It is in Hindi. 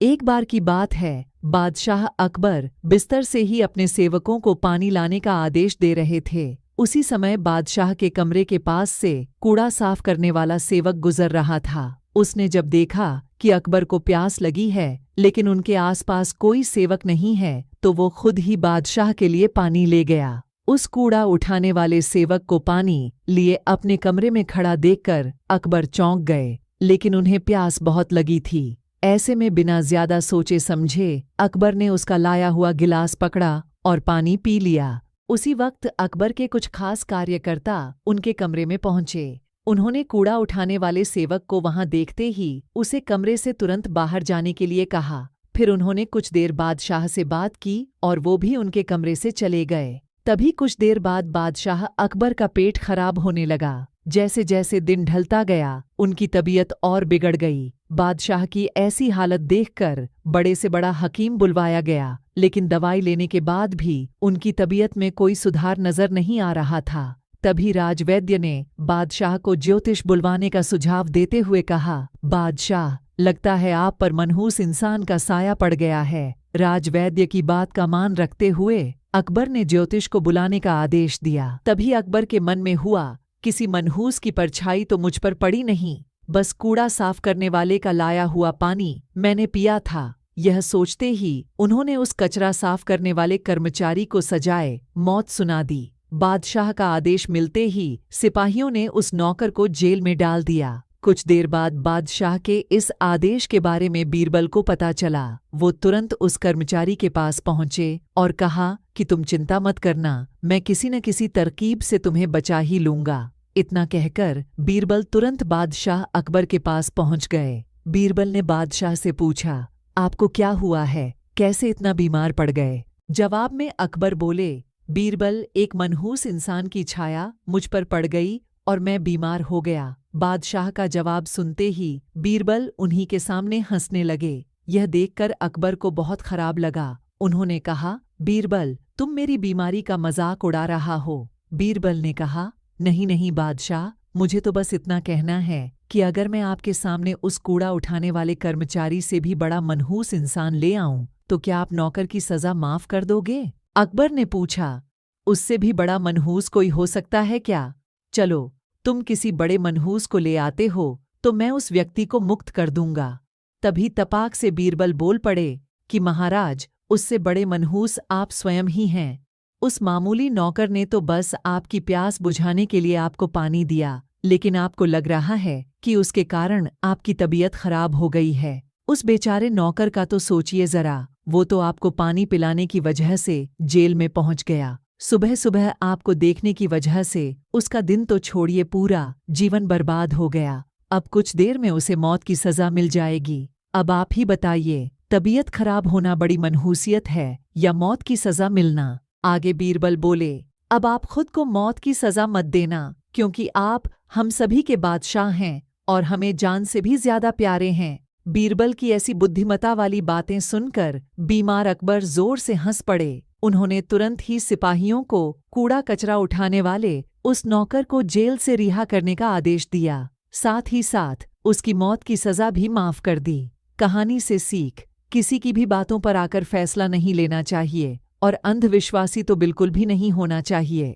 एक बार की बात है, बादशाह अकबर बिस्तर से ही अपने सेवकों को पानी लाने का आदेश दे रहे थे। उसी समय बादशाह के कमरे के पास से कूड़ा साफ करने वाला सेवक गुजर रहा था। उसने जब देखा कि अकबर को प्यास लगी है लेकिन उनके आसपास कोई सेवक नहीं है, तो वो खुद ही बादशाह के लिए पानी ले गया। उस कूड़ा उठाने वाले सेवक को पानी लिए अपने कमरे में खड़ा देखकर अकबर चौंक गए, लेकिन उन्हें प्यास बहुत लगी थी। ऐसे में बिना ज्यादा सोचे समझे अकबर ने उसका लाया हुआ गिलास पकड़ा और पानी पी लिया। उसी वक्त अकबर के कुछ खास कार्यकर्ता उनके कमरे में पहुंचे। उन्होंने कूड़ा उठाने वाले सेवक को वहां देखते ही उसे कमरे से तुरंत बाहर जाने के लिए कहा। फिर उन्होंने कुछ देर बादशाह से बात की और वो भी उनके कमरे से चले गए। तभी कुछ देर बाद बादशाह अकबर का पेट खराब होने लगा। जैसे जैसे दिन ढलता गया उनकी तबीयत और बिगड़ गई। बादशाह की ऐसी हालत देखकर बड़े से बड़ा हकीम बुलवाया गया, लेकिन दवाई लेने के बाद भी उनकी तबीयत में कोई सुधार नजर नहीं आ रहा था। तभी राजवैद्य ने बादशाह को ज्योतिष बुलवाने का सुझाव देते हुए कहा, बादशाह, लगता है आप पर मनहूस इंसान का साया पड़ गया है। राजवैद्य की बात का मान रखते हुए अकबर ने ज्योतिष को बुलाने का आदेश दिया। तभी अकबर के मन में हुआ, किसी मनहूस की परछाई तो मुझ पर पड़ी नहीं, बस कूड़ा साफ करने वाले का लाया हुआ पानी मैंने पिया था। यह सोचते ही उन्होंने उस कचरा साफ करने वाले कर्मचारी को सजाए मौत सुना दी। बादशाह का आदेश मिलते ही सिपाहियों ने उस नौकर को जेल में डाल दिया। कुछ देर बाद बादशाह के इस आदेश के बारे में बीरबल को पता चला। वो तुरंत उस कर्मचारी के पास पहुंचे और कहा कि तुम चिंता मत करना, मैं किसी न किसी तरकीब से तुम्हें बचा ही लूंगा। इतना कहकर बीरबल तुरंत बादशाह अकबर के पास पहुंच गए। बीरबल ने बादशाह से पूछा, आपको क्या हुआ है, कैसे इतना बीमार पड़ गए? जवाब में अकबर बोले, बीरबल, एक मनहूस इंसान की छाया मुझ पर पड़ गई और मैं बीमार हो गया। बादशाह का जवाब सुनते ही बीरबल उन्हीं के सामने हंसने लगे। यह देखकर अकबर को बहुत खराब लगा। उन्होंने कहा, बीरबल, तुम मेरी बीमारी का मजाक उड़ा रहा हो। बीरबल ने कहा, नहीं नहीं बादशाह, मुझे तो बस इतना कहना है कि अगर मैं आपके सामने उस कूड़ा उठाने वाले कर्मचारी से भी बड़ा मनहूस इंसान ले आऊं तो क्या आप नौकर की सजा माफ कर दोगे? अकबर ने पूछा, उससे भी बड़ा मनहूस कोई हो सकता है क्या? चलो, तुम किसी बड़े मनहूस को ले आते हो तो मैं उस व्यक्ति को मुक्त कर दूंगा। तभी तपाक से बीरबल बोल पड़े कि महाराज, उससे बड़े मनहूस आप स्वयं ही हैं। उस मामूली नौकर ने तो बस आपकी प्यास बुझाने के लिए आपको पानी दिया, लेकिन आपको लग रहा है कि उसके कारण आपकी तबीयत खराब हो गई है। उस बेचारे नौकर का तो सोचिए जरा, वो तो आपको पानी पिलाने की वजह से जेल में पहुंच गया। सुबह सुबह आपको देखने की वजह से उसका दिन तो छोड़िए, पूरा जीवन बर्बाद हो गया। अब कुछ देर में उसे मौत की सजा मिल जाएगी। अब आप ही बताइए, तबीयत खराब होना बड़ी मनहूसियत है या मौत की सजा मिलना? आगे बीरबल बोले, अब आप खुद को मौत की सजा मत देना, क्योंकि आप हम सभी के बादशाह हैं और हमें जान से भी ज्यादा प्यारे हैं। बीरबल की ऐसी बुद्धिमता वाली बातें सुनकर बीमार अकबर जोर से हंस पड़े। उन्होंने तुरंत ही सिपाहियों को कूड़ा कचरा उठाने वाले उस नौकर को जेल से रिहा करने का आदेश दिया। साथ ही साथ उसकी मौत की सजा भी माफ कर दी। कहानी से सीख, किसी की भी बातों पर आकर फैसला नहीं लेना चाहिए और अंधविश्वासी तो बिल्कुल भी नहीं होना चाहिए।